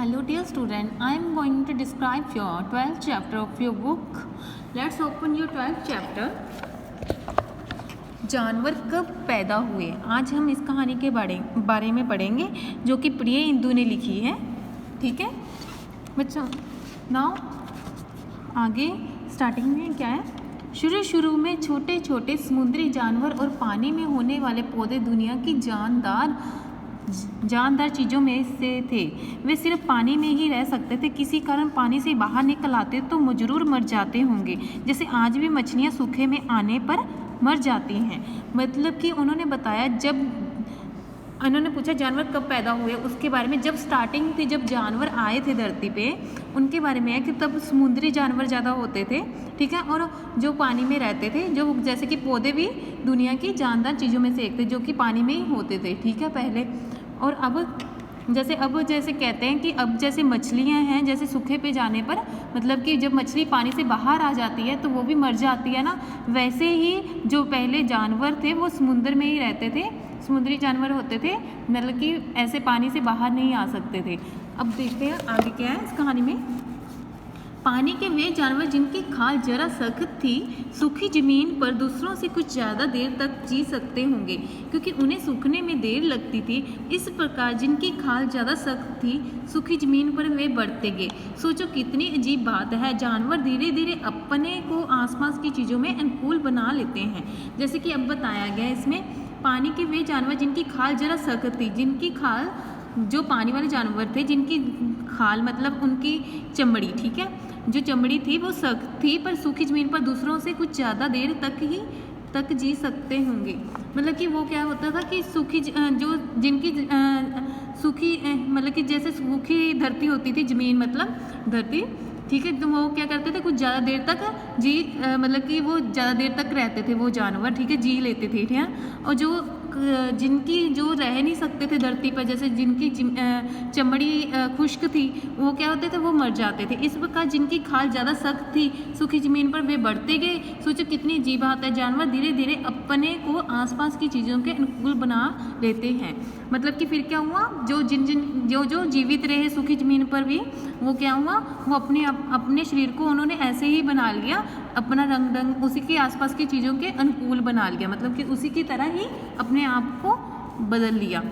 Hello dear student, I am going to describe your 12th chapter of your book. Let's open your 12th chapter. जानवर कब पैदा हुए। आज हम इस कहानी के बारे में पढ़ेंगे जो कि प्रिय इंदु ने लिखी है। ठीक है बच्चों, नाउ आगे स्टार्टिंग में क्या है। शुरू में छोटे छोटे समुद्री जानवर और पानी में होने वाले पौधे दुनिया की जानदार चीज़ों में से थे। वे सिर्फ पानी में ही रह सकते थे, किसी कारण पानी से बाहर निकल आते तो जरूर मर जाते होंगे, जैसे आज भी मछलियाँ सूखे में आने पर मर जाती हैं। मतलब कि उन्होंने बताया, जब उन्होंने पूछा जानवर कब पैदा हुए, उसके बारे में जब स्टार्टिंग थी, जब जानवर आए थे धरती पे, उनके बारे में है कि तब समुद्री जानवर ज़्यादा होते थे। ठीक है, और जो पानी में रहते थे, जो जैसे कि पौधे भी दुनिया की जानदार चीज़ों में से एक थे जो कि पानी में ही होते थे। ठीक है पहले, और अब जैसे कहते हैं कि अब जैसे मछलियां हैं, जैसे सूखे पे जाने पर मतलब कि जब मछली पानी से बाहर आ जाती है तो वो भी मर जाती है ना, वैसे ही जो पहले जानवर थे वो समुद्र में ही रहते थे, समुद्री जानवर होते थे, मतलब कि ऐसे पानी से बाहर नहीं आ सकते थे। अब देखते हैं आगे क्या है इस कहानी में। पानी के वे जानवर जिनकी खाल जरा सख्त थी, सूखी जमीन पर दूसरों से कुछ ज़्यादा देर तक जी सकते होंगे, क्योंकि उन्हें सूखने में देर लगती थी। इस प्रकार जिनकी खाल ज़्यादा सख्त थी, सूखी जमीन पर वे बढ़ते गए। सोचो कितनी अजीब बात है, जानवर धीरे धीरे अपने को आसपास की चीज़ों में अनुकूल बना लेते हैं। जैसे कि अब बताया गया इसमें, पानी के वे जानवर जिनकी खाल जरा सख्त थी, जिनकी खाल, जो पानी वाले जानवर थे जिनकी खाल मतलब उनकी चमड़ी, ठीक है, जो चमड़ी थी वो सख्त थी, पर सूखी जमीन पर दूसरों से कुछ ज़्यादा देर तक जी सकते होंगे। मतलब कि वो क्या होता था कि सूखी जो जिनकी सूखी मतलब कि जैसे सूखी धरती होती थी, जमीन मतलब धरती, ठीक है, तो वो क्या करते थे, कुछ ज़्यादा देर तक मतलब कि वो ज़्यादा देर तक रहते थे वो जानवर, ठीक है, जी लेते थे। ठीक है, और जिनकी जो रह नहीं सकते थे धरती पर, जैसे जिनकी चमड़ी खुश्क थी, वो क्या होते थे, वो मर जाते थे। इस प्रकार जिनकी खाल ज़्यादा सख्त थी, सूखी ज़मीन पर वे बढ़ते गए। सोचो कितनी अजीब बात है, जानवर धीरे धीरे अपने को आसपास की चीज़ों के अनुकूल बना लेते हैं। मतलब कि फिर क्या हुआ, जो जीवित रहे सूखी ज़मीन पर भी, वो क्या हुआ, वो अपने शरीर को उन्होंने ऐसे ही बना लिया, अपना रंग उसी के आसपास की चीज़ों के अनुकूल बना लिया, मतलब कि उसी की तरह ही अपने आप को बदल लिया।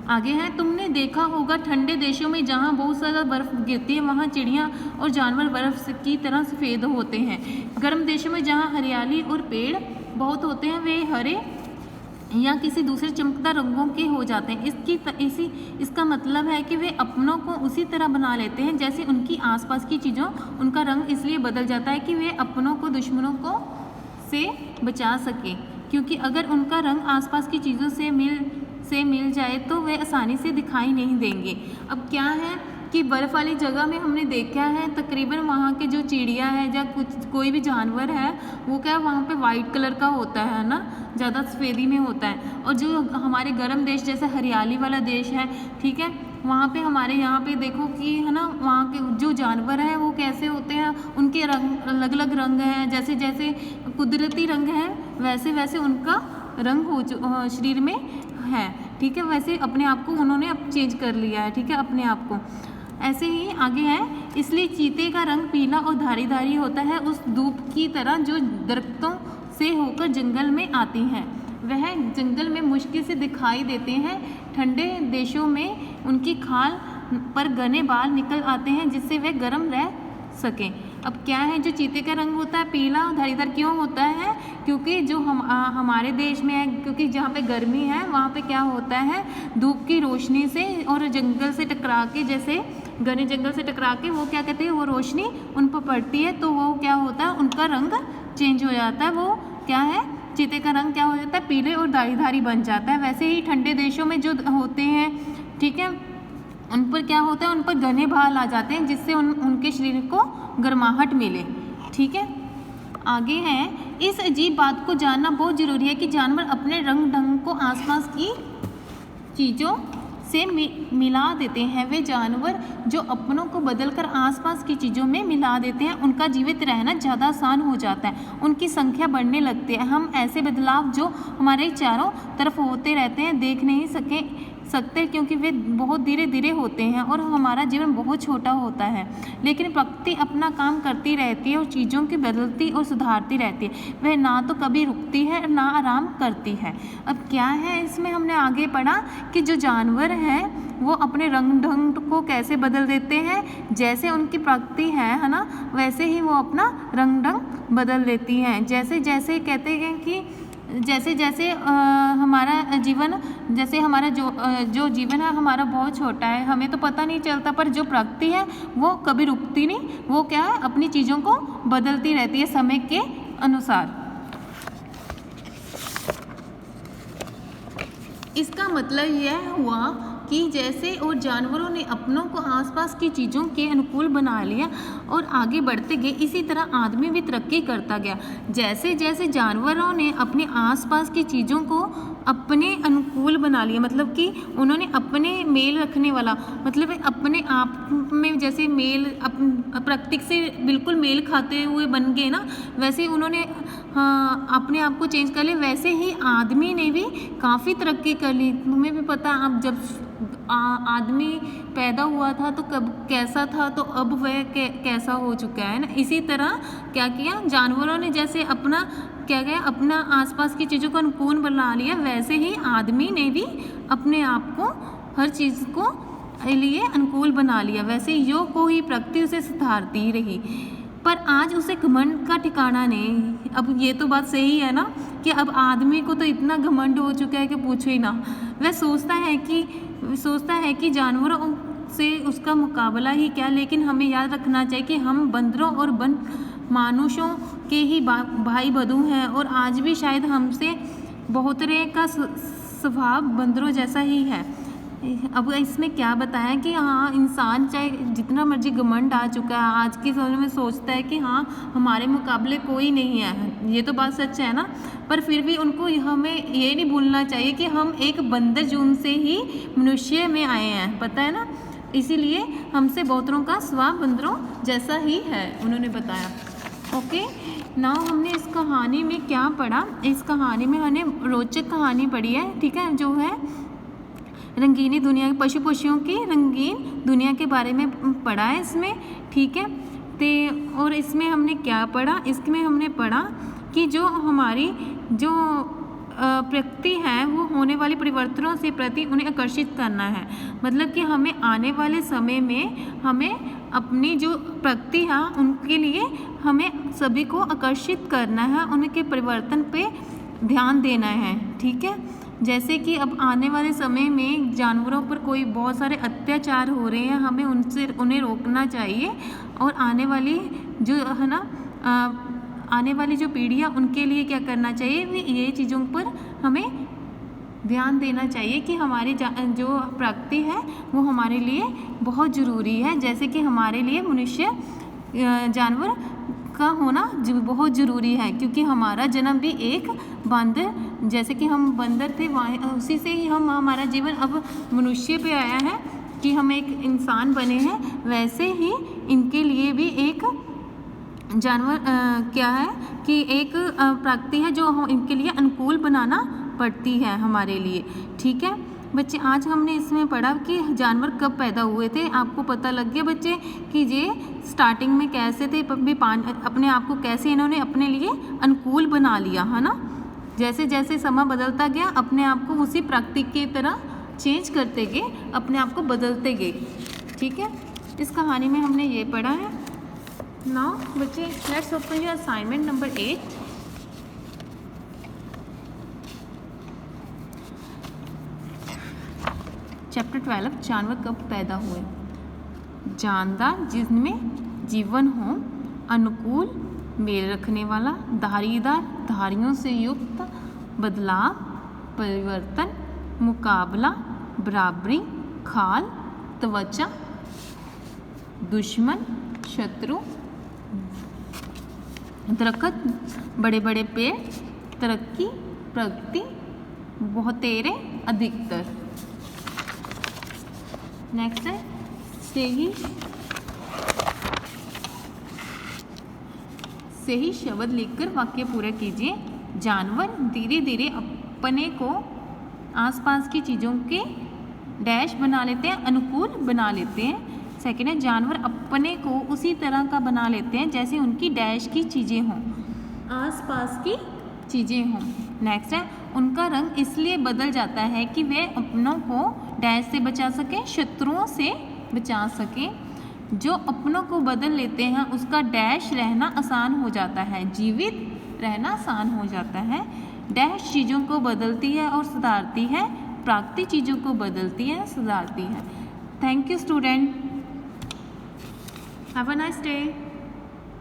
आगे है, तुमने देखा होगा ठंडे देशों में जहाँ बहुत ज़्यादा बर्फ़ गिरती है, वहाँ चिड़ियाँ और जानवर बर्फ़ की तरह सफ़ेद होते हैं। गर्म देशों में जहाँ हरियाली और पेड़ बहुत होते हैं, वे हरे या किसी दूसरे चमकदार रंगों के हो जाते हैं। इसका मतलब है कि वे अपनों को उसी तरह बना लेते हैं जैसे उनकी आसपास की चीज़ों, उनका रंग इसलिए बदल जाता है कि वे अपनों को दुश्मनों को से बचा सकें, क्योंकि अगर उनका रंग आसपास की चीज़ों से मिल जाए तो वे आसानी से दिखाई नहीं देंगे। अब क्या है कि बर्फ़ वाली जगह में हमने देखा है तकरीबन वहाँ के जो चिड़िया है या कोई भी जानवर है, वो क्या वहाँ पे वाइट कलर का होता है ना, ज़्यादा सफ़ेदी में होता है। और जो हमारे गर्म देश जैसे हरियाली वाला देश है, ठीक है, वहाँ पे हमारे यहाँ पे देखो कि है ना, वहाँ के जो जानवर हैं वो कैसे होते हैं, उनके रंग अलग अलग रंग हैं, जैसे जैसे कुदरती रंग है वैसे वैसे उनका रंग शरीर में है। ठीक है, वैसे अपने आप को उन्होंने अब चेंज कर लिया है, ठीक है, अपने आप को। ऐसे ही आगे है, इसलिए चीते का रंग पीला और धारी होता है, उस धूप की तरह जो दरख्तों से होकर जंगल में आती हैं। वह जंगल में मुश्किल से दिखाई देते हैं। ठंडे देशों में उनकी खाल पर घने बाल निकल आते हैं जिससे वे गर्म रह सकें। अब क्या है, जो चीते का रंग होता है पीला धारीदार क्यों होता है, क्योंकि जो हमारे देश में है, क्योंकि जहाँ पे गर्मी है वहाँ पे क्या होता है, धूप की रोशनी से और जंगल से टकरा के, जैसे घने जंगल से टकरा के वो क्या कहते हैं, वो रोशनी उन पर पड़ती है तो वो क्या होता है, उनका रंग चेंज हो जाता है। वो क्या है, चीते का रंग क्या हो जाता है, पीले और धारी बन जाता है। वैसे ही ठंडे देशों में जो होते हैं, ठीक है, उन पर क्या होता है, उन पर घने बाल आ जाते हैं जिससे उनके शरीर को गर्माहट मिले। ठीक है, आगे है, इस अजीब बात को जानना बहुत ज़रूरी है कि जानवर अपने रंग ढंग को आसपास की चीज़ों से मिला देते हैं। वे जानवर जो अपनों को बदलकर आसपास की चीज़ों में मिला देते हैं, उनका जीवित रहना ज़्यादा आसान हो जाता है, उनकी संख्या बढ़ने लगती है। हम ऐसे बदलाव जो हमारे चारों तरफ होते रहते हैं देख नहीं सकते क्योंकि वे बहुत धीरे धीरे होते हैं और हमारा जीवन बहुत छोटा होता है। लेकिन प्रकृति अपना काम करती रहती है और चीज़ों की बदलती और सुधारती रहती है। वह ना तो कभी रुकती है ना आराम करती है। अब क्या है इसमें हमने आगे पढ़ा कि जो जानवर हैं वो अपने रंग ढंग को कैसे बदल देते हैं, जैसे उनकी प्रकृति है ना, वैसे ही वो अपना रंग ढंग बदल देती हैं। जैसे जैसे कहते हैं कि जैसे जैसे हमारा जीवन, जैसे हमारा जो जीवन है हमारा बहुत छोटा है, हमें तो पता नहीं चलता, पर जो प्रकृति है वो कभी रुकती नहीं, वो क्या है अपनी चीज़ों को बदलती रहती है समय के अनुसार। इसका मतलब यह हुआ कि जैसे और जानवरों ने अपनों को आसपास की चीज़ों के अनुकूल बना लिया और आगे बढ़ते गए, इसी तरह आदमी भी तरक्की करता गया। जैसे जैसे जानवरों ने अपने आसपास की चीज़ों को अपने अनुकूल बना लिया, मतलब कि उन्होंने अपने मेल रखने वाला, मतलब अपने आप में जैसे मेल प्रकृति से बिल्कुल मेल खाते हुए बन गए ना, वैसे उन्होंने अपने आप को चेंज कर लिया। वैसे ही आदमी ने भी काफ़ी तरक्की कर ली। तुम्हें भी पता, अब जब आदमी पैदा हुआ था तो कब कैसा था, तो अब वह कैसा हो चुका है ना। इसी तरह क्या किया जानवरों ने, जैसे अपना क्या गया अपना आसपास की चीज़ों को अनुकूल बना लिया, वैसे ही आदमी ने भी अपने आप को हर चीज़ को लिए अनुकूल बना लिया। वैसे यो को ही प्रकृति उसे सुधारती रही, पर आज उसे घमंड का ठिकाना नहीं। अब ये तो बात सही है ना कि अब आदमी को तो इतना घमंड हो चुका है कि पूछो ही ना। वह सोचता है कि जानवरों से उसका मुकाबला ही क्या। लेकिन हमें याद रखना चाहिए कि हम बंदरों और वन मानुषों के ही भाई बंधु हैं, और आज भी शायद हमसे बहुतरे का स्वभाव बंदरों जैसा ही है। अब इसमें क्या बताया कि हाँ, इंसान चाहे जितना मर्जी घमंड आ चुका है, आज के समय में सोचता है कि हाँ हमारे मुकाबले कोई नहीं है, ये तो बात सच है ना। पर फिर भी उनको हमें ये नहीं भूलना चाहिए कि हम एक बंदर जून से ही मनुष्य में आए हैं, पता है ना। इसीलिए हमसे बहुतरों का स्वभाव बंदरों जैसा ही है, उन्होंने बताया। ओके, नाउ हमने इस कहानी में क्या पढ़ा, इस कहानी में हमने रोचक कहानी पढ़ी है, ठीक है, जो है रंगीनी दुनिया, पशु पक्षियों की रंगीन दुनिया के बारे में पढ़ा है इसमें, ठीक है। और इसमें हमने क्या पढ़ा, इसमें हमने पढ़ा कि जो हमारी जो प्रकृति है वो होने वाले परिवर्तनों से प्रति उन्हें आकर्षित करना है। मतलब कि हमें आने वाले समय में हमें अपनी जो प्रकृति है उनके लिए हमें सभी को आकर्षित करना है, उनके परिवर्तन पे ध्यान देना है, ठीक है। जैसे कि अब आने वाले समय में जानवरों पर कोई बहुत सारे अत्याचार हो रहे हैं, हमें उन्हें रोकना चाहिए, और आने वाली जो है ना आने वाली जो पीढ़ी है उनके लिए क्या करना चाहिए, ये चीज़ों पर हमें ध्यान देना चाहिए कि हमारी जो प्रकृति है वो हमारे लिए बहुत ज़रूरी है। जैसे कि हमारे लिए मनुष्य जानवर का होना बहुत ज़रूरी है, क्योंकि हमारा जन्म भी एक बंदर, जैसे कि हम बंदर थे उसी से ही हमारा जीवन अब मनुष्य पे आया है कि हम एक इंसान बने हैं। वैसे ही इनके लिए भी एक जानवर क्या है कि एक प्रकृति है जो इनके लिए अनुकूल बनाना पड़ती है हमारे लिए, ठीक है बच्चे। आज हमने इसमें पढ़ा कि जानवर कब पैदा हुए थे। आपको पता लग गया बच्चे कि ये स्टार्टिंग में कैसे थे, अपने आप को कैसे इन्होंने अपने लिए अनुकूल बना लिया, है ना। जैसे जैसे समय बदलता गया अपने आप को उसी प्रकृति की तरह चेंज करते गए, अपने आप को बदलते गए, ठीक है। इस कहानी में हमने ये पढ़ा है। नाउ बच्चे let's open your assignment number 8। Chapter 12 जानवर कब पैदा हुए। जानदार जिनमें जीवन हो, अनुकूल मेल रखने वाला, धारीदार धारियों से युक्त, बदलाव, परिवर्तन, मुकाबला, बराबरी, खाल, त्वचा, दुश्मन, शत्रु, दरख्त, बड़े बड़े पेड़, तरक्की, प्रगति, बहुतेरे, अधिकतर। नेक्स्ट है से ही शब्द लिखकर वाक्य पूरा कीजिए। जानवर धीरे धीरे अपने को आसपास की चीज़ों के डैश बना लेते हैं, अनुकूल बना लेते हैं। सेकेंड है जानवर अपने को उसी तरह का बना लेते हैं जैसे उनकी डैश की चीज़ें हों, आसपास की चीज़ें हों। नेक्स्ट है उनका रंग इसलिए बदल जाता है कि वे अपनों को डैश से बचा सकें, शत्रुओं से बचा सकें। जो अपनों को बदल लेते हैं उसका डैश रहना आसान हो जाता है, जीवित रहना आसान हो जाता है। डैश चीज़ों को बदलती है और सुधारती है, प्राकृतिक चीज़ों को बदलती है, सुधारती है। Thank you student, have a nice day.